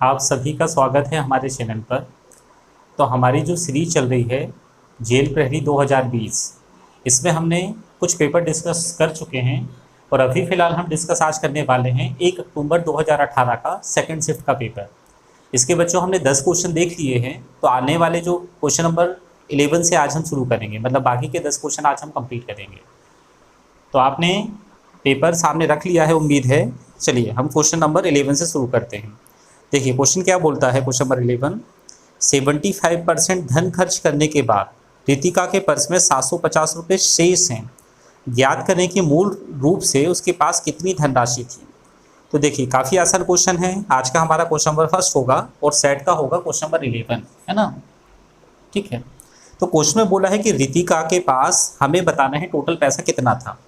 आप सभी का स्वागत है हमारे चैनल पर। तो हमारी जो सीरीज चल रही है जेल प्रहरी 2020, इसमें हमने कुछ पेपर डिस्कस कर चुके हैं और अभी फ़िलहाल हम डिस्कस आज करने वाले हैं 1 अक्टूबर 2018 का सेकंड शिफ्ट का पेपर। इसके बच्चों हमने 10 क्वेश्चन देख लिए हैं, तो आने वाले जो क्वेश्चन नंबर 11 से आज हम शुरू करेंगे, मतलब बाकी के 10 क्वेश्चन आज हम कंप्लीट करेंगे। तो आपने पेपर सामने रख लिया है उम्मीद है। चलिए हम क्वेश्चन नंबर 11 से शुरू करते हैं। देखिए क्वेश्चन क्या बोलता है। क्वेश्चन नंबर 11, 75% धन खर्च करने के बाद रितिका के पर्स में 750 रुपये शेष हैं। ज्ञात करें कि मूल रूप से उसके पास कितनी धनराशि थी। तो देखिए काफ़ी आसान क्वेश्चन है। आज का हमारा क्वेश्चन नंबर फर्स्ट होगा और सेट का होगा क्वेश्चन नंबर 11, है ना। ठीक है, तो क्वेश्चन में बोला है कि रितिका के पास हमें बताना है टोटल पैसा कितना था।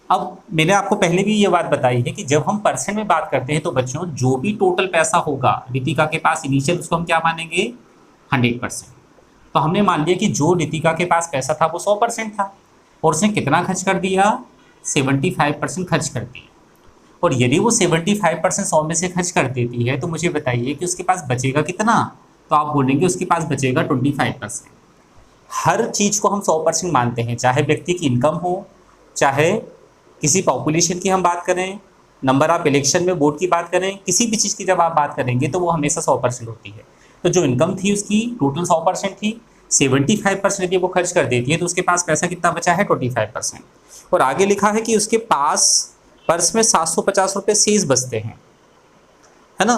अब मैंने आपको पहले भी ये बात बताई है कि जब हम परसेंट में बात करते हैं तो बच्चों जो भी टोटल पैसा होगा रितिका के पास इनिशियल, उसको हम क्या मानेंगे, 100%। तो हमने मान लिया कि जो रितिका के पास पैसा था वो 100% था और उसने कितना खर्च कर दिया, 75% खर्च कर दिया। और यदि वो 75% 100 में से खर्च कर देती है तो मुझे बताइए कि उसके पास बचेगा कितना। तो आप बोलेंगे उसके पास बचेगा 25%। हर चीज़ को हम 100% मानते हैं, चाहे व्यक्ति की इनकम हो, चाहे किसी पॉपुलेशन की हम बात करें, नंबर ऑफ इलेक्शन में वोट की बात करें, किसी भी चीज़ की जब आप बात करेंगे तो वो हमेशा 100% होती है। तो जो इनकम थी उसकी टोटल 100% थी, 75% यदि वो खर्च कर देती है तो उसके पास पैसा कितना बचा है, 25%। और आगे लिखा है कि उसके पास पर्स में 750 रुपये शेष बचते हैं, है ना।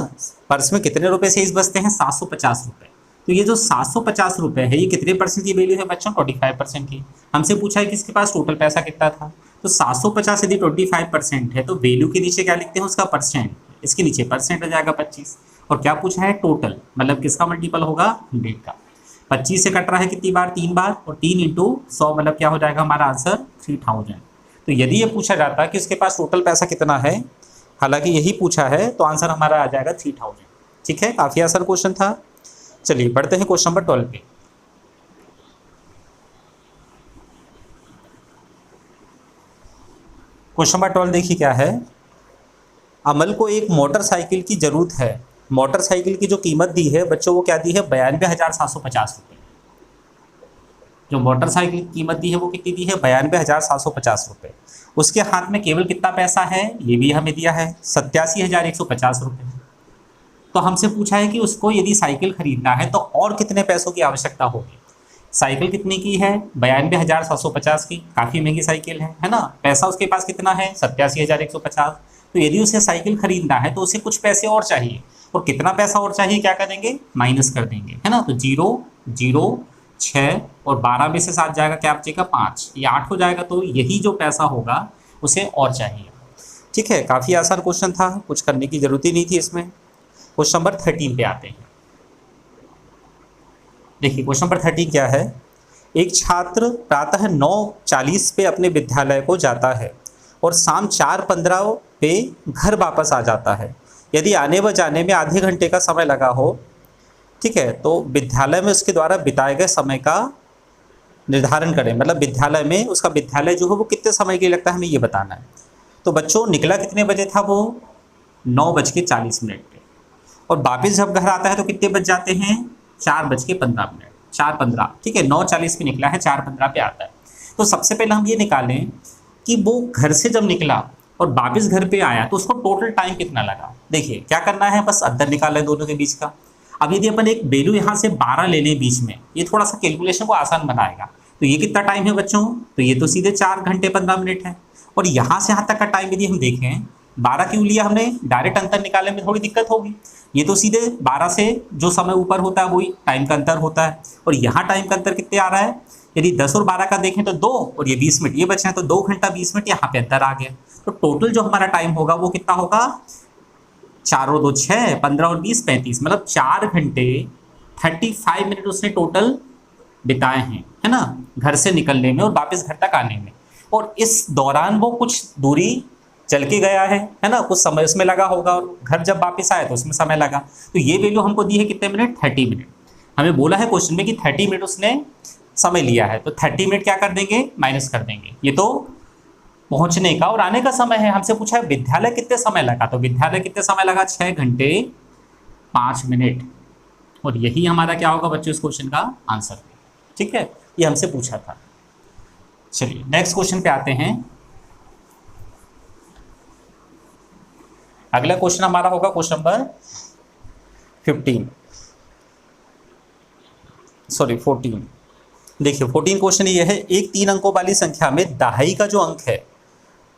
पर्स में कितने रुपए शेष बचते हैं, 750 रुपये। तो ये जो 750 रुपये है ये कितने परसेंट की वैल्यू है बच्चों, 25% की। हमसे पूछा है कि इसके पास टोटल पैसा कितना था। तो 750 यदि 25% है तो वैल्यू के नीचे क्या लिखते हैं, उसका परसेंट, इसके नीचे परसेंट हो जाएगा 25। और क्या पूछा है, टोटल, मतलब किसका मल्टीपल होगा, 100 का। 25 से कट रहा है कितनी बार, 3 बार, और 3 × 100 मतलब क्या हो जाएगा हमारा आंसर, 3000। तो यदि ये पूछा जाता कि उसके पास टोटल पैसा कितना है, हालांकि यही पूछा है, तो आंसर हमारा आ जाएगा 3000। ठीक है, काफ़ी आसान क्वेश्चन था। चलिए बढ़ते हैं क्वेश्चन नंबर 12 पे। क्वेश्चन नंबर 12 देखिए क्या है। अमल को एक मोटरसाइकिल की ज़रूरत है। मोटरसाइकिल की जो कीमत दी है बच्चों वो क्या दी है, 92,750 रुपये। जो मोटरसाइकिल की कीमत दी है वो कितनी दी है, 92,750 रुपये। उसके हाथ में केवल कितना पैसा है, ये भी हमें दिया है, 87,150 रुपये। तो हमसे पूछा है कि उसको यदि साइकिल खरीदना है तो और कितने पैसों की आवश्यकता होगी। साइकिल कितने की है, 92,750 की, काफ़ी महंगी साइकिल है ना। पैसा उसके पास कितना है, 87,150। तो यदि उसे साइकिल खरीदना है तो उसे कुछ पैसे और चाहिए, और कितना पैसा और चाहिए, क्या करेंगे, माइनस कर देंगे, है ना। तो 0, 0, 6 और 12 में से 7 जाएगा, क्या बचेगा, 5, ये 8 हो जाएगा। तो यही जो पैसा होगा उसे और चाहिए। ठीक है, काफ़ी आसान क्वेश्चन था, कुछ करने की ज़रूरत ही नहीं थी इसमें। क्वेश्चन नंबर 13 पे आते हैं। देखिए क्वेश्चन नंबर 13 क्या है। एक छात्र प्रातः 9:40 पे अपने विद्यालय को जाता है और शाम 4:15 पे घर वापस आ जाता है। यदि आने व जाने में आधे घंटे का समय लगा हो, ठीक है, तो विद्यालय में उसके द्वारा बिताए गए समय का निर्धारण करें। मतलब विद्यालय में उसका विद्यालय जो है वो कितने समय के लिए लगता है, हमें ये बताना है। तो बच्चों निकला कितने बजे था वो, 9:40 पे, और वापस जब घर आता है तो कितने बज जाते हैं, 4:15, 4:15। ठीक है, 9:40 पे निकला है, 4:15 पे आता है। तो सबसे पहले हम ये निकालें कि वो घर से जब निकला और वापस घर पे आया तो उसको टोटल टाइम कितना लगा। देखिए क्या करना है, बस अंतर निकालना है दोनों के बीच का। अब यदि अपन एक वैल्यू यहाँ से 12 ले लें बीच में, ये थोड़ा सा कैलकुलेशन को आसान बनाएगा। तो ये कितना टाइम है बच्चों, तो ये तो सीधे 4 घंटे 15 मिनट है। और यहाँ से यहाँ तक का टाइम यदि हम देखें, 12 क्यों लिया हमने, डायरेक्ट अंतर निकालने में थोड़ी दिक्कत होगी। ये तो सीधे 12 से जो समय ऊपर होता है वही टाइम का अंतर होता है। और यहाँ टाइम का अंतर कितने आ रहा है, यदि 10 और 12 का देखें तो 2, और ये 20 मिनट ये बचे हैं, तो 2 घंटा 20 मिनट यहाँ पे अंतर आ गया। तो टोटल जो हमारा टाइम होगा वो कितना होगा, 4 और 2 6, 15 और 20 35, मतलब 4 घंटे 35 मिनट उसने टोटल बिताए हैं, है ना, घर से निकलने में और वापस घर तक आने में। और इस दौरान वो कुछ दूरी चल के गया है ना, कुछ समय उसमें लगा होगा, और घर जब वापस आया तो उसमें समय लगा। तो ये वैल्यू हमको दी है कितने मिनट, 30 मिनट। हमें बोला है क्वेश्चन में कि 30 मिनट उसने समय लिया है, तो 30 मिनट क्या कर देंगे, माइनस कर देंगे। ये तो पहुंचने का और आने का समय है। हमसे पूछा है विद्यालय कितने समय लगा, तो विद्यालय कितने समय लगा, 6 घंटे 5 मिनट। और यही हमारा क्या होगा बच्चों इस क्वेश्चन का आंसर। ठीक है, ये हमसे पूछा था। चलिए नेक्स्ट क्वेश्चन पे आते हैं। अगला क्वेश्चन हमारा होगा क्वेश्चन नंबर 14। देखिए 14 क्वेश्चन ये है, एक 3 अंकों वाली संख्या में दहाई का जो अंक है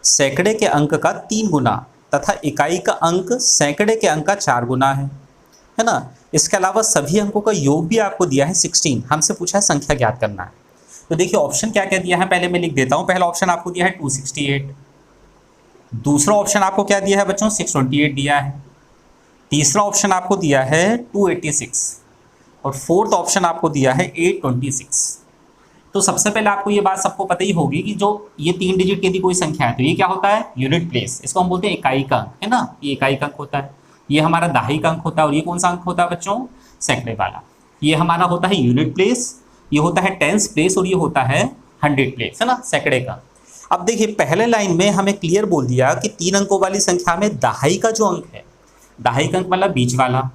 सैकड़े के अंक का 3 गुना तथा इकाई का अंक सैकड़े के अंक का 4 गुना है ना। इसके अलावा सभी अंकों का योग भी आपको दिया है 16। हमसे पूछा है संख्या ज्ञात करना है। तो देखिए ऑप्शन क्या क्या दिया है, पहले मैं लिख देता हूँ। पहला ऑप्शन आपको दिया है 268, दूसरा ऑप्शन आपको क्या दिया है बच्चों 628 दिया है, तीसरा ऑप्शन आपको दिया है 286 और फोर्थ ऑप्शन आपको दिया है 826। तो सबसे पहले आपको ये बात सबको पता ही होगी कि जो ये 3 डिजिट की यदि कोई संख्या है तो ये क्या होता है यूनिट प्लेस, इसको हम बोलते हैं इकाई का अंक, है ना। ये इकाई का अंक होता है, ये हमारा दहाई का अंक होता है, और ये कौन सा अंक होता है बच्चों सैकड़े वाला। ये हमारा होता है यूनिट प्लेस, ये होता है टेंस प्लेस और ये होता है 100 प्लेस, है ना, सैकड़े का। अब देखिए पहले लाइन में हमें क्लियर बोल दिया कि 3 अंकों वाली संख्या में दहाई का जो अंक है, दहाई का अंक मतलब बीच वाला,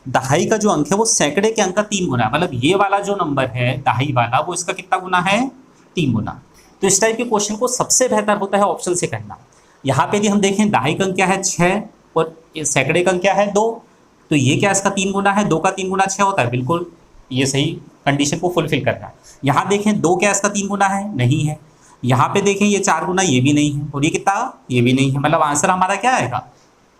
दहाई का जो अंक है वो सैकड़े के अंक का 3 गुना, मतलब ये वाला जो नंबर है दहाई वाला वो इसका कितना गुना है 3 गुना। तो इस टाइप के क्वेश्चन को सबसे बेहतर होता है ऑप्शन से करना। यहाँ पे यदि हम देखें दहाई का अंक क्या है 6 और सैकड़े का अंक क्या है 2, तो ये क्या इसका 3 गुना है, 2 का 3 गुना 6 होता है, बिल्कुल ये सही कंडीशन को फुलफिल करना है। यहाँ देखें 2 क्या इसका 3 गुना है, नहीं है। यहाँ पे देखें ये 4 गुना, ये भी नहीं है, और ये कितना, ये भी नहीं है, मतलब आंसर हमारा क्या आएगा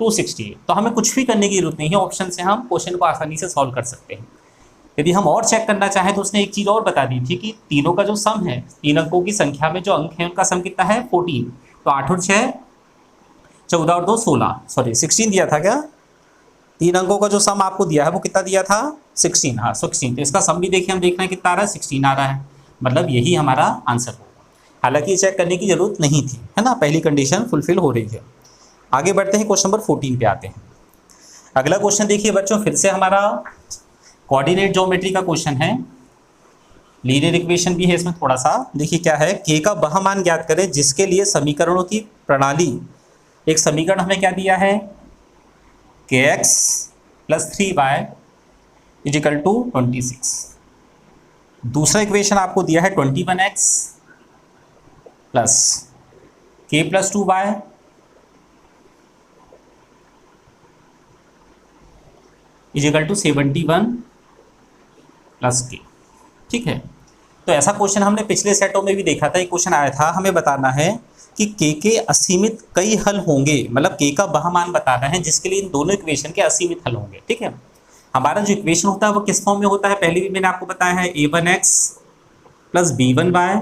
268। तो हमें कुछ भी करने की जरूरत नहीं है, ऑप्शन से हम क्वेश्चन को आसानी से सॉल्व कर सकते हैं। यदि हम और चेक करना चाहें तो उसने एक चीज़ और बता दी थी कि तीनों का जो सम है, 3 अंकों की संख्या में जो अंक है उनका सम कितना है 14। तो 8 और 6 14 और 2 16, सॉरी 16 दिया था क्या, 3 अंकों का जो सम आपको दिया है वो कितना दिया था 16, हाँ 16। तो इसका सम भी देखिए हम देख रहे हैं कितना आ रहा है 16 आ रहा है, मतलब यही हमारा आंसर होगा। हालांकि ये चेक करने की जरूरत नहीं थी, है ना, पहली कंडीशन फुलफिल हो रही है। आगे बढ़ते हैं, क्वेश्चन नंबर 14 पे आते हैं। अगला क्वेश्चन देखिए बच्चों, फिर से हमारा कोऑर्डिनेट ज्योमेट्री का क्वेश्चन है, लीनियर इक्वेशन भी है इसमें थोड़ा सा। देखिए क्या है, के का वह मान ज्ञात करें जिसके लिए समीकरणों की प्रणाली, एक समीकरण हमें क्या दिया है kx + 3y = 26। दूसरा इक्वेशन आपको दिया है 21x + k + 2y = 71 + k। ठीक है, तो ऐसा क्वेश्चन हमने पिछले सेटों में भी देखा था, एक क्वेश्चन आया था, हमें बताना है कि k के असीमित कई हल होंगे, मतलब k का वह मान बताना है जिसके लिए इन दोनों इक्वेशन के असीमित हल होंगे। ठीक है, हमारा जो इक्वेशन होता है वो किस फॉर्म में होता है, पहले भी मैंने आपको बताया है a1x + b1y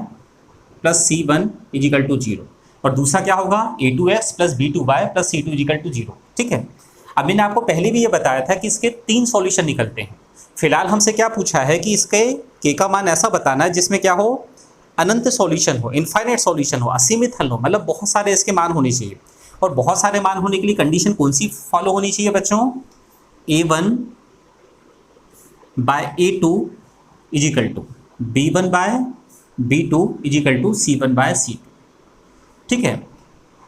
+ c1 = 0, और दूसरा क्या होगा a2x + b2y + c2 = 0। ठीक है, अब मैंने आपको पहले भी ये बताया था कि इसके 3 सॉल्यूशन निकलते हैं। फिलहाल हमसे क्या पूछा है कि इसके k का मान ऐसा बताना है जिसमें क्या हो अनंत सॉल्यूशन हो, इनफाइनाइट सॉल्यूशन हो, असीमित हल हो, मतलब बहुत सारे इसके मान होने चाहिए। और बहुत सारे मान होने के लिए कंडीशन कौन सी फॉलो होनी चाहिए बच्चों, a1/a2 = b1/b2 = c1/c2। ठीक है,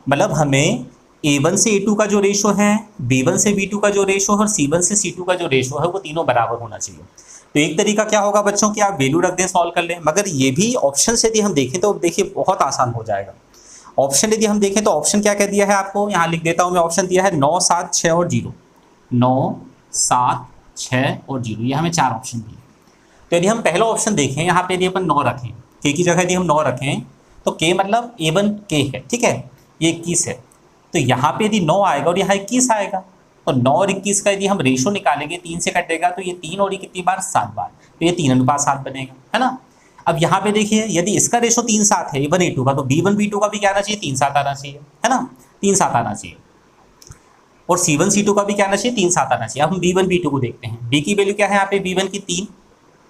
मतलब हमें a1 से a2 का जो रेशो है, b1 से b2 का जो रेशो है और c1 से c2 का जो रेशो है वो तीनों बराबर होना चाहिए। तो एक तरीका क्या होगा बच्चों कि आप वैल्यू रख दें, सॉल्व कर लें, मगर ये भी ऑप्शन से यदि हम देखें तो देखिए बहुत आसान हो जाएगा। ऑप्शन यदि हम देखें तो ऑप्शन क्या कह दिया है आपको, यहाँ लिख देता हूँ मैं, ऑप्शन दिया है 9 7 6 और 0, 9 7 6 और 0, ये हमें 4 ऑप्शन दिए। तो यदि हम पहला ऑप्शन देखें, यहाँ पे यदि अपन 9 रखें, के की जगह यदि हम 9 रखें तो के मतलब a1 के है, ठीक है, ये 21 है, तो यहाँ पे यदि 9 आएगा और यहाँ 21 आएगा, तो 9 और 21 का यदि हम रेशो निकालेंगे 3 से कटेगा तो ये 3 और ये कितनी बार 7 बार, तो ये 3:7 बनेगा, है ना। अब यहाँ पे देखिए यदि इसका रेशो 3:7 है a1 a2 का, तो b1 b2 का भी क्या आना चाहिए 3:7 आना चाहिए, है ना, 3:7 आना चाहिए, और c1 c2 का भी क्या आना चाहिए 3:7 आना चाहिए। अब हम b1 b2 को देखते हैं, b की वैल्यू क्या है यहाँ पे, b1 की 3,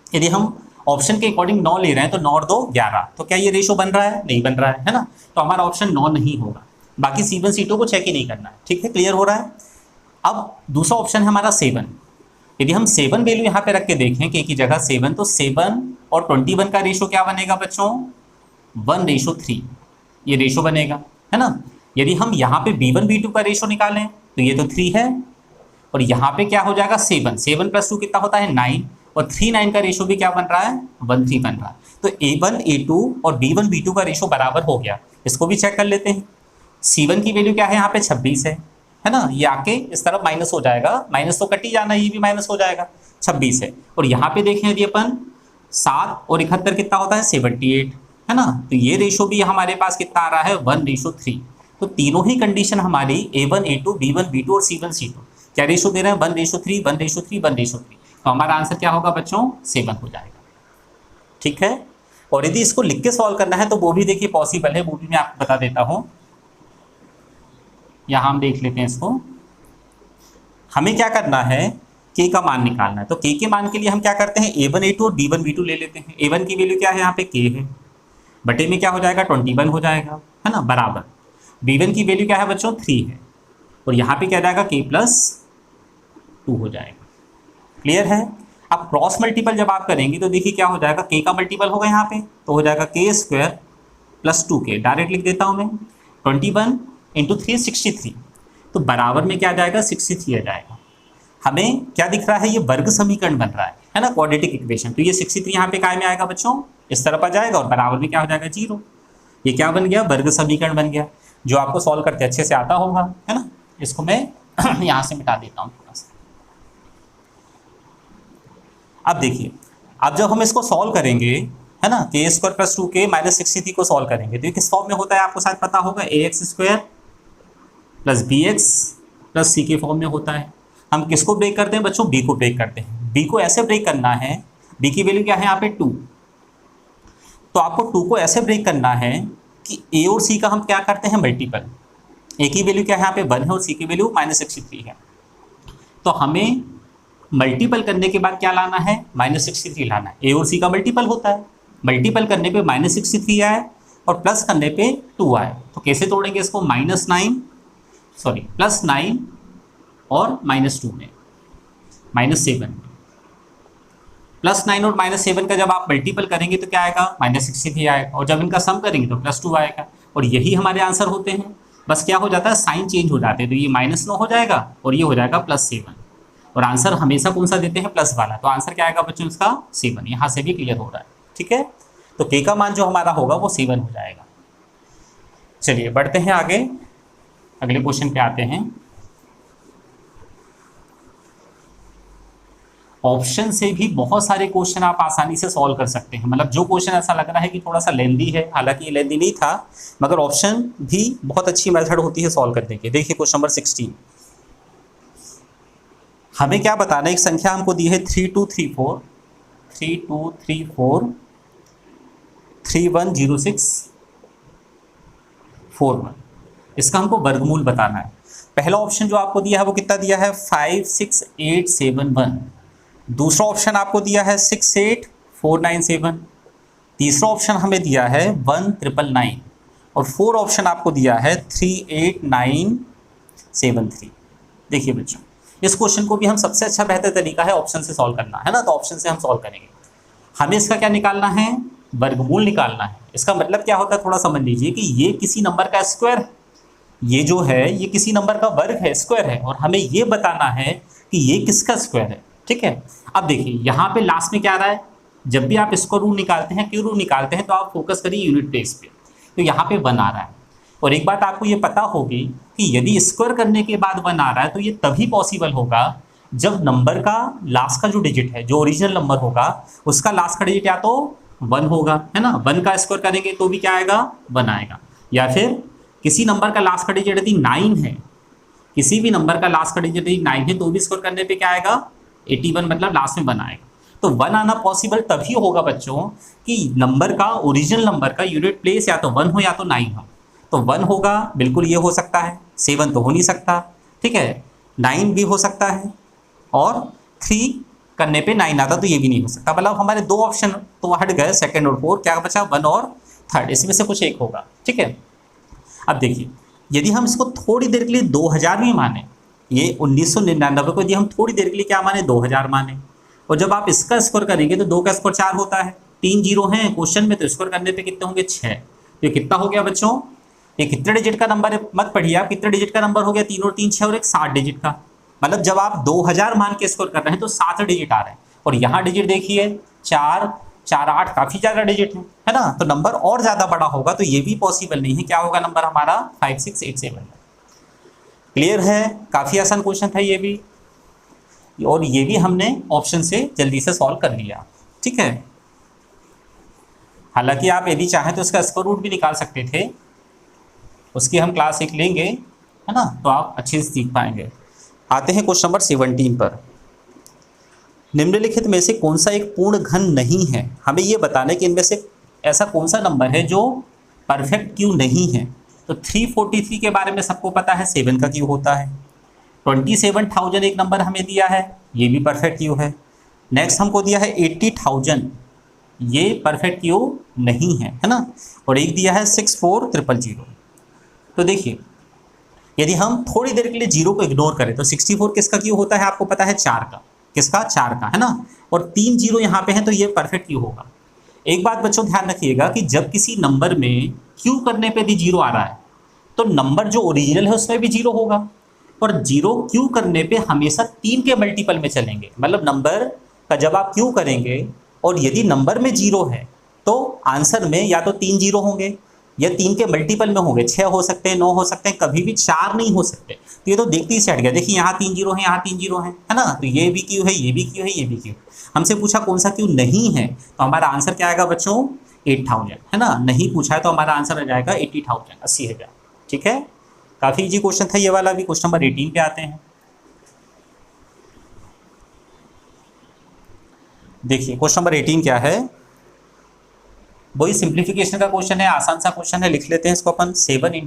यदि हम ऑप्शन के अकॉर्डिंग 9 ले रहे हैं तो 9 और 2 11, तो क्या ये रेशो बन रहा है, नहीं बन रहा है ना, तो हमारा ऑप्शन 9 नहीं होगा। बाकी c1 c2 को चेक ही नहीं करना है, ठीक है, क्लियर हो रहा है। अब दूसरा ऑप्शन है हमारा 7, यदि हम 7 वैल्यू यहाँ पे रख के देखें के की जगह 7, तो 7 और 21 का रेशो क्या बनेगा बच्चों 1:3, ये रेशो बनेगा, है ना। यदि हम यहाँ पे b1 b2 का रेशो निकालें तो ये तो 3 है, और यहाँ पे क्या हो जाएगा 7, 7 + 2 कितना होता है 9, और 3 9 का रेशो भी क्या बन रहा है 1 3 बन रहा है। तो A1 A2 और B1 B2 का रेशो बराबर हो गया। इसको भी चेक कर लेते हैं। C1 की वैल्यू क्या है यहाँ पे 26 है ना, ये आके इस तरफ माइनस हो जाएगा, माइनस तो कट ही जाना, ये भी माइनस हो जाएगा, 26 है। और यहाँ पे देखें यदि अपन 7 और 71 कितना होता है 78 है ना, तो ये रेशो भी हमारे पास कितना आ रहा है 1:3। तो तीनों ही कंडीशन हमारी A1 A2 B1 B2 और C1 C2 क्या रेशो दे रहे हैं 1:3 1:3 1:3। तो हमारा आंसर क्या होगा बच्चों 7 हो जाएगा। ठीक है, और यदि इसको लिख के सॉल्व करना है तो वो भी देखिए पॉसिबल है, वो भी मैं आपको बता देता हूँ। यहाँ हम देख लेते हैं इसको। हमें क्या करना है k का मान निकालना है। तो k के मान के लिए हम क्या करते हैं A1 A2 और B1 B2 ले लेते हैं। A1 की वैल्यू क्या है यहाँ पे k है, बटे में क्या हो जाएगा 21 हो जाएगा है ना, बराबर B1 की वैल्यू क्या है बच्चों 3 है, और यहाँ पे क्या जाएगा k+2 हो जाएगा। क्लियर है। अब क्रॉस मल्टीपल जब आप करेंगे तो देखिए क्या हो जाएगा, k का मल्टीपल होगा यहाँ पे तो हो जाएगा k² + 2k, डायरेक्ट लिख देता हूँ मैं, 21 × 3 63, तो बराबर में क्या आ जाएगा 63 आ जाएगा। हमें क्या दिख रहा है ये वर्ग समीकरण बन रहा है ना, क्वाड्रेटिक इक्वेशन। तो ये 63 यहाँ पे काय में आएगा बच्चों इस तरफ आ जाएगा, और बराबर में क्या हो जाएगा 0। ये क्या बन गया वर्ग समीकरण बन गया, जो आपको सॉल्व करते अच्छे से आता होगा है ना। इसको मैं यहाँ से मिटा देता हूँ थोड़ा सा। अब देखिए, अब जब हम इसको सॉल्व करेंगे है ना, k² + 2k - 63 को सॉल्व करेंगे तो ये किस फॉर्म में होता है आपको शायद पता होगा, ax² + bx + c के फॉर्म में होता है। हम किसको ब्रेक करते हैं बच्चों b को ब्रेक करते हैं। b को ऐसे ब्रेक करना है, b की वैल्यू क्या है यहाँ पे 2, तो आपको 2 को ऐसे ब्रेक करना है कि a और c का हम क्या करते हैं मल्टीपल। a की वैल्यू क्या है यहाँ पे 1 है और c की वैल्यू -63 है, तो हमें मल्टीपल करने के बाद क्या लाना है -63 लाना है। a और c का मल्टीपल होता है, मल्टीपल करने पे -63 आए और प्लस करने पे 2 आए, तो कैसे तोड़ेंगे इसको +9 और -2 में -7, +9 और -7 का जब आप मल्टीपल करेंगे तो क्या आएगा -63 आएगा, और जब इनका सम करेंगे तो +2 आएगा, और यही हमारे आंसर होते हैं। बस क्या हो जाता है साइन चेंज हो जाते हैं, तो ये -9 हो जाएगा और ये हो जाएगा +7, और आंसर हमेशा कौन सा देते हैं प्लस वाला, तो आंसर क्या आएगा बच्चों इसका 7। यहाँ से भी क्लियर हो रहा है। ठीक है, तो k का मान जो हमारा होगा वो 7 हो जाएगा। चलिए बढ़ते हैं आगे, अगले क्वेश्चन पे आते हैं। ऑप्शन से भी बहुत सारे क्वेश्चन आप आसानी से सॉल्व कर सकते हैं, मतलब जो क्वेश्चन ऐसा लग रहा है कि थोड़ा सा लेंदी है, हालांकि ये लेंदी नहीं था, मगर ऑप्शन भी बहुत अच्छी मेथड होती है सॉल्व करने की। देखिए क्वेश्चन नंबर 16, हमें क्या बताना है, एक संख्या हमको दी है 3234 310641, इसका हमको वर्गमूल बताना है। पहला ऑप्शन जो आपको दिया है वो कितना दिया है 56871, दूसरा ऑप्शन आपको दिया है 68497, तीसरा ऑप्शन हमें दिया है 1999, और 4 ऑप्शन आपको दिया है 38973। देखिए बच्चों, इस क्वेश्चन को भी हम सबसे अच्छा बेहतर तरीका है ऑप्शन से सॉल्व करना है ना, तो ऑप्शन से हम सॉल्व करेंगे। हमें इसका क्या निकालना है वर्गमूल निकालना है। इसका मतलब क्या होता है थोड़ा समझ लीजिए कि ये किसी नंबर का स्क्वायर है, ये जो है ये किसी नंबर का वर्ग है, स्क्वायर है, और हमें ये बताना है कि ये किसका स्क्वायर है। ठीक है, अब देखिए यहाँ पे लास्ट में क्या आ रहा है, जब भी आप इसको रूट निकालते हैं, क्यों रूट निकालते हैं, तो आप फोकस करिए यूनिट प्लेस पे, तो यहाँ पे 1 आ रहा है। और एक बात आपको ये पता होगी कि यदि स्क्वायर करने के बाद 1 आ रहा है तो ये तभी पॉसिबल होगा जब नंबर का लास्ट का जो डिजिट है, जो ओरिजिनल नंबर होगा उसका लास्ट का डिजिट या तो 1 होगा है ना, 1 का स्क्वायर करेंगे तो भी क्या आएगा 1 आएगा, या फिर किसी नंबर का लास्ट का डिजिट यदि 9 है, किसी भी नंबर का लास्ट का डिजिट यदि 9 है तो भी स्क्वायर करने पे क्या आएगा 81, मतलब लास्ट में 1 आएगा। तो 1 आना पॉसिबल तभी होगा बच्चों कि नंबर का ओरिजिनल नंबर का यूनिट प्लेस या तो 1 हो या तो 9 हो। तो 1 होगा बिल्कुल, ये हो सकता है, 7 तो हो नहीं सकता, ठीक है, 9 भी हो सकता है, और 3 करने पे 9 आता तो ये भी नहीं हो सकता। मतलब हमारे 2 ऑप्शन तो हट गए, सेकंड और 4, क्या बचा 1 और 3, इसमें से कुछ एक होगा। ठीक है, अब देखिए यदि हम इसको थोड़ी देर के लिए 2000 भी माने, ये 1999 को यदि हम थोड़ी देर के लिए क्या माने 2000 माने, और जब आप इसका स्कोर करेंगे तो 2 का स्कोर 4 होता है, 3 जीरो हैं क्वेश्चन में, तो स्कोर करने पे कितने होंगे 6। तो ये कितना हो गया बच्चों, ये कितने डिजिट का नंबर है मत पढ़िए आप, कितने डिजिट का नंबर हो गया, 3 और 3 6 और एक 60 डिजिट का, मतलब जब आप 2000 मान के स्कोर कर रहे हैं तो 7 डिजिट आ रहे हैं, और यहाँ डिजिट देखिए 4 4 8 काफ़ी ज़्यादा डिजिट है ना, तो नंबर और ज़्यादा बड़ा होगा, तो ये भी पॉसिबल नहीं है। क्या होगा नंबर हमारा 5687। क्लियर है, काफ़ी आसान क्वेश्चन था ये भी, और ये भी हमने ऑप्शन से जल्दी से सॉल्व कर लिया। ठीक है, हालांकि आप यदि चाहें तो इसका स्क्वायर रूट भी निकाल सकते थे, उसकी हम क्लास 1 लेंगे, है ना, तो आप अच्छे से सीख पाएंगे। आते हैं क्वेश्चन नंबर 17 पर। निम्नलिखित में से कौन सा एक पूर्ण घन नहीं है? हमें ये बताना है कि इनमें से ऐसा कौन सा नंबर है जो परफेक्ट क्यू नहीं है। तो 343 के बारे में सबको पता है, 7 का क्यू होता है। 27,000 एक नंबर हमें दिया है, ये भी परफेक्ट क्यू है। नेक्स्ट हमको दिया है 80,000, ये परफेक्ट क्यू नहीं है ना। और एक दिया है 64,000। तो देखिए, यदि हम थोड़ी देर के लिए जीरो को इग्नोर करें तो 64 किसका क्यू होता है आपको पता है, 4 का। किसका? 4 का, है ना। और 3 जीरो यहाँ पे हैं तो ये परफेक्ट क्यू होगा। एक बात बच्चों ध्यान रखिएगा कि जब किसी नंबर में क्यू करने पे भी जीरो आ रहा है तो नंबर जो ओरिजिनल है उसमें भी जीरो होगा, और जीरो क्यू करने पे हमेशा 3 के मल्टीपल में चलेंगे। मतलब नंबर का जब आप क्यू करेंगे और यदि नंबर में जीरो है तो आंसर में या तो 3 जीरो होंगे या 3 के मल्टीपल में होंगे, 6 हो सकते हैं, 9 हो सकते हैं, कभी भी 4 नहीं हो सकते। तो ये तो देखते ही से हट गया। देखिए यहाँ 3 जीरो है, यहाँ 3 जीरो है ना, तो ये भी क्यू है, ये भी क्यू है, ये भी क्यू। हमसे पूछा कौन सा क्यू नहीं है, तो हमारा आंसर क्या आएगा बच्चों? 8,000, है ना। नहीं पूछा है तो हमारा आंसर आ जाएगा 80,000, 80,000। ठीक है, काफ़ी इजी क्वेश्चन था ये वाला भी। क्वेश्चन नंबर 18 पे आते हैं। देखिए क्वेश्चन नंबर 18 क्या है, वही सिंप्लीफिकेशन का क्वेश्चन है, आसान सा क्वेश्चन है, लिख लेते हैं इसको अपन। 7 ×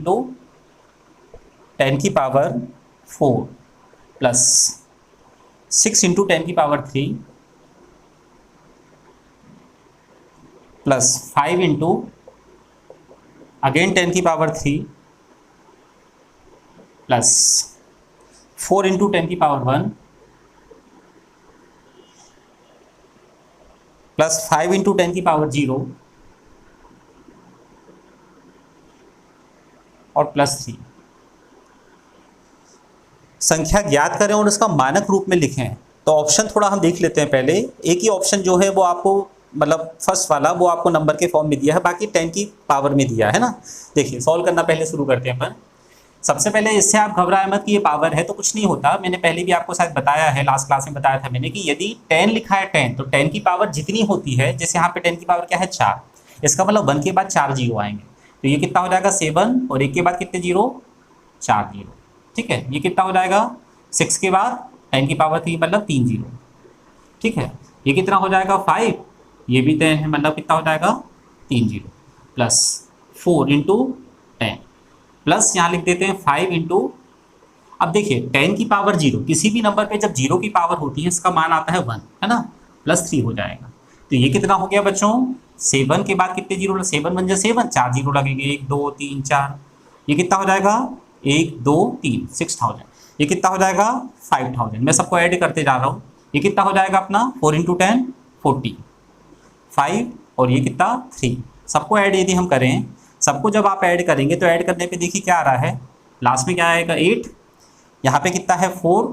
10⁴ plus 6 × 10⁻³ plus 5 × again 10⁻³ plus 4 × 10⁻1 plus 5 × 10⁻0 और प्लस 3। संख्या ज्ञात करें और उसका मानक रूप में लिखें। तो ऑप्शन थोड़ा हम देख लेते हैं पहले। एक ही ऑप्शन जो है वो आपको, मतलब फर्स्ट वाला, वो आपको नंबर के फॉर्म में दिया है, बाकी 10 की पावर में दिया है ना। देखिए सॉल्व करना पहले शुरू करते हैं अपन। सबसे पहले इससे आप घबराए मत कि ये पावर है तो कुछ नहीं होता। मैंने पहले भी आपको शायद बताया है, लास्ट क्लास में बताया था मैंने, कि यदि 10 लिखा है 10, तो 10 की पावर जितनी होती है, जैसे यहाँ पे 10 की पावर क्या है 4, इसका मतलब 1 के बाद 4 जीरो आएंगे। तो ये कितना हो जाएगा 7, और 1 के बाद कितने जीरो? 4 जीरो। ठीक है, ये कितना हो जाएगा 6 के बाद 10 की पावर 3 मतलब 3 जीरो। ठीक है, ये कितना हो जाएगा 5, ये भी 10 है मतलब कितना हो जाएगा 3 जीरो, प्लस 4 × 10 प्लस यहाँ लिख देते हैं 5 × अब देखिए 10 की पावर 0, किसी भी नंबर पे जब 0 की पावर होती है इसका मान आता है 1, है ना, प्लस 3 हो जाएगा। तो ये कितना हो गया बच्चों? 7 के बाद कितने जीरो? 7 × 7, 4 जीरो लगेंगे, 1 2 3 4। ये कितना हो जाएगा 1 2 3 6,000। ये कितना हो जाएगा 5,000। मैं सबको ऐड करते जा रहा हूँ। ये कितना हो जाएगा अपना 4 × 10 40, 5 और ये कितना 3। सबको ऐड यदि हम करें, सबको जब आप ऐड करेंगे तो ऐड करने पे देखिए क्या आ रहा है, लास्ट में क्या आएगा 8, यहाँ पे कितना है 4,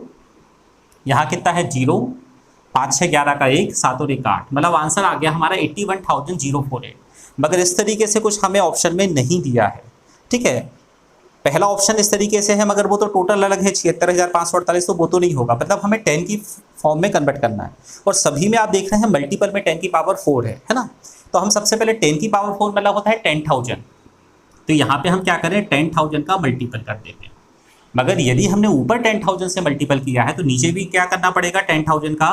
यहाँ कितना है 0, 5 6 11 का 1, 7 और 1 8, मतलब आंसर आ गया हमारा 81,048। मगर इस तरीके से कुछ हमें ऑप्शन में नहीं दिया है। ठीक है, पहला ऑप्शन इस तरीके से है मगर वो तो टोटल अलग है 76,548, तो वो तो नहीं होगा। मतलब हमें 10 की फॉर्म में कन्वर्ट करना है, और सभी में आप देख रहे हैं मल्टीपल में 10 की पावर 4 है ना। तो हम सबसे पहले 10 की पावर 4 मतलब होता है 10,000, तो यहाँ पे हम क्या करें 10,000 का मल्टीपल कर देते हैं। मगर यदि हमने ऊपर 10,000 से मल्टीपल किया है तो नीचे भी क्या करना पड़ेगा, 10,000 का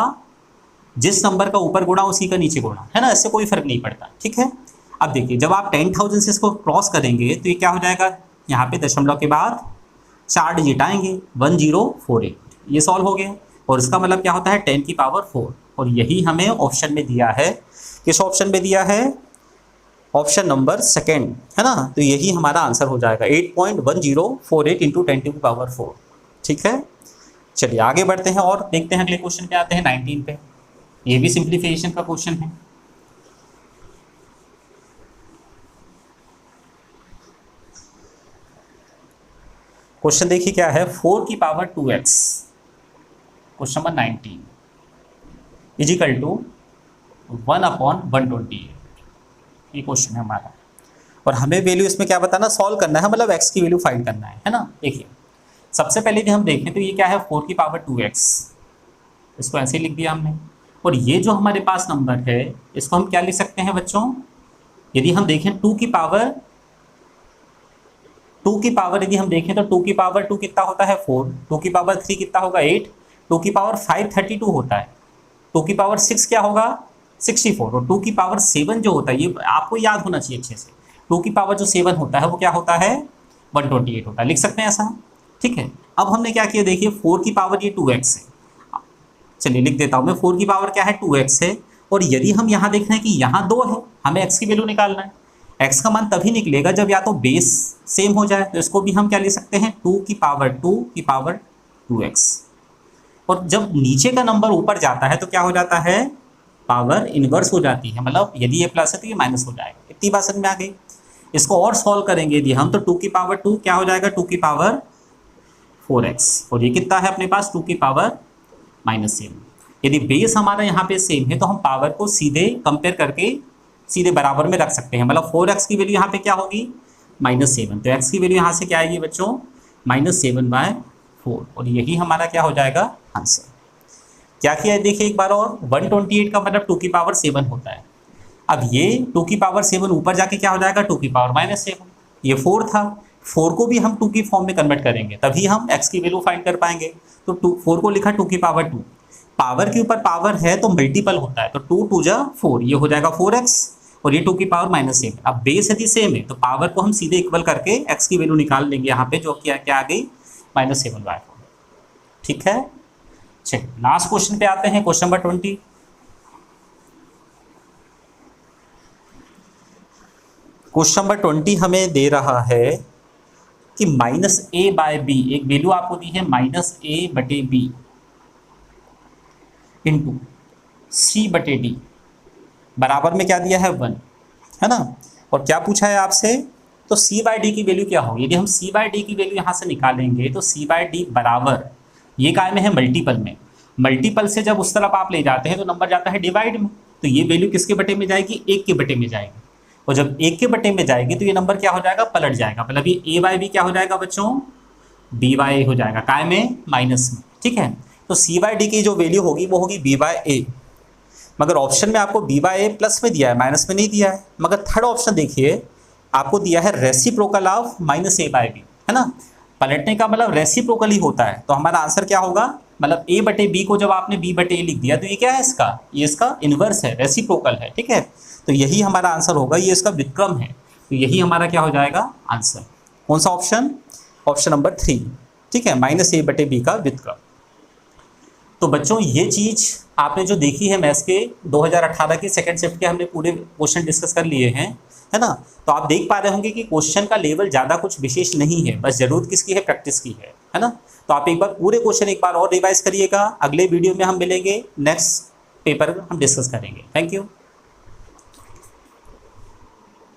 जिस नंबर का ऊपर गुणा उसी का नीचे गुणा, है ना, इससे कोई फर्क नहीं पड़ता। ठीक है, अब देखिए जब आप 10,000 से इसको क्रॉस करेंगे तो ये क्या हो जाएगा, यहाँ पे दशमलव के बाद 4 डिजिट आएंगे 1048, ये सॉल्व हो गया। और इसका मतलब क्या होता है 10 की पावर 4, और यही हमें ऑप्शन में दिया है। किस ऑप्शन में दिया है? ऑप्शन नंबर सेकेंड, है ना। तो यही हमारा आंसर हो जाएगा 8.1048 × 10 की पावर 4। ठीक है, चलिए आगे बढ़ते हैं और देखते हैं अगले क्वेश्चन पे आते हैं 19 पे। ये भी सिंप्लीफिकेशन का क्वेश्चन है। क्वेश्चन देखिए क्या है, 4 की power 2x question number 19 is equal to 1/128। ये क्वेश्चन है हमारा, और हमें वैल्यू इसमें क्या बताना, सॉल्व करना है, मतलब x की वैल्यू फाइंड करना है ना। देखिए सबसे पहले यदि हम देखें तो ये क्या है 4 की पावर 2x, इसको ऐसे ही लिख दिया हमने। और ये जो हमारे पास नंबर है इसको हम क्या लिख सकते हैं बच्चों, यदि हम देखें 2 की पावर यदि हम देखें तो 2 की पावर 2 कितना होता है 4, 2 की पावर 3 कितना होगा 8, 2 की पावर 5 32 होता है, 2 की पावर 6 क्या होगा 64, और 2 की पावर 7 जो होता है, ये आपको याद होना चाहिए अच्छे से, 2 की पावर जो 7 होता है वो क्या होता है 128 होता है, लिख सकते हैं ऐसा, ठीक है। अब हमने क्या किया, देखिए 4 की पावर ये 2x है, चलिए लिख देता हूँ मैं, 4 की पावर क्या है 2x है, और यदि हम यहाँ देख रहे हैं कि यहाँ 2 है, हमें x की वैल्यू निकालना है। x का मान तभी निकलेगा जब या तो बेस सेम हो जाए, तो इसको भी हम क्या ले सकते हैं 2 की पावर 2x, और जब नीचे का नंबर ऊपर जाता है तो क्या हो जाता है, पावर इन्वर्स हो जाती है, मतलब यदि ये प्लस है तो ये माइनस हो जाएगा। इतनी बात समझ में आ गई। इसको और सॉल्व करेंगे यदि हम, तो 2 की पावर 2 क्या हो जाएगा 2 की पावर 4x, और ये कितना है अपने पास 2 की पावर -7। यदि बेस हमारा यहाँ पे सेम है तो हम पावर को सीधे कंपेयर करके सीधे बराबर में रख सकते हैं, मतलब 4x की वैल्यू यहाँ पे क्या होगी -7, तो x की वैल्यू यहाँ से क्या आएगी बच्चों -7/4, और यही हमारा क्या हो जाएगा आंसर। क्या किया है देखिए एक बार और, 128 का मतलब 2 की पावर 7 होता है। अब ये 2 की पावर 7 ऊपर जाके क्या हो जाएगा 2 की पावर -7, ये 4 था, 4 को भी हम 2 की फॉर्म में कन्वर्ट करेंगे तभी हम x की वैल्यू फाइंड कर पाएंगे। तो 4 को लिखा 2 की पावर 2, पावर के ऊपर पावर है तो मल्टीपल होता है, तो 2 2 जा 4, ये हो जाएगा 4x, और ये 2 की पावर -7। अब बेस यदि सेम है तो पावर को हम सीधे इक्वल करके x की वैल्यू निकाल लेंगे यहाँ पे, जो क्या आ गई -7/4, ठीक है। चलिए लास्ट क्वेश्चन पे आते हैं, क्वेश्चन नंबर 20। क्वेश्चन नंबर 20 हमें दे रहा है कि -a/b, एक वैल्यू आपको दी है -a/b इंटू c/d, बराबर में क्या दिया है 1, है ना। और क्या पूछा है आपसे, तो c/d की वैल्यू क्या होगी, यदि हम c/d की वैल्यू यहाँ से निकालेंगे तो c/d बराबर, ये काय में है मल्टीपल में, मल्टीपल से जब उस तरफ आप ले जाते हैं तो नंबर जाता है डिवाइड में, तो ये वैल्यू किसके बटे में जाएगी 1 के बटे में जाएगी, और जब 1 के बटे में जाएगी तो ये नंबर क्या हो जाएगा पलट जाएगा, मतलब ये a/b क्या हो जाएगा बच्चों b/a हो जाएगा, काय में माइनस में, ठीक है। तो c/d की जो वैल्यू होगी वो होगी b/a, मगर ऑप्शन में आपको b/a प्लस में दिया है, माइनस में नहीं दिया है। मगर थर्ड ऑप्शन देखिए आपको दिया है रेसिप्रोकल ऑफ -a/b, है ना, पलटने का मतलब रेसिप्रोकल ही होता है, तो हमारा आंसर क्या होगा, मतलब a/b को जब आपने b/a लिख दिया तो ये क्या है इसका, ये इसका इन्वर्स है, रेसिप्रोकल है, ठीक है। तो यही हमारा आंसर होगा, ये इसका व्युत्क्रम है, तो यही हमारा क्या हो जाएगा आंसर। कौन सा ऑप्शन, ऑप्शन नंबर 3, ठीक है, -a/b का व्युत्क्रम। तो बच्चों ये चीज़ आपने जो देखी है मैथ्स के 2018 के सेकंड शिफ्ट के, हमने पूरे क्वेश्चन डिस्कस कर लिए हैं, है ना। तो आप देख पा रहे होंगे कि क्वेश्चन का लेवल ज़्यादा कुछ विशेष नहीं है, बस ज़रूरत किसकी है, प्रैक्टिस की है ना। तो आप एक बार पूरे क्वेश्चन एक बार और रिवाइज करिएगा, अगले वीडियो में हम मिलेंगे, नेक्स्ट पेपर हम डिस्कस करेंगे। Thank you.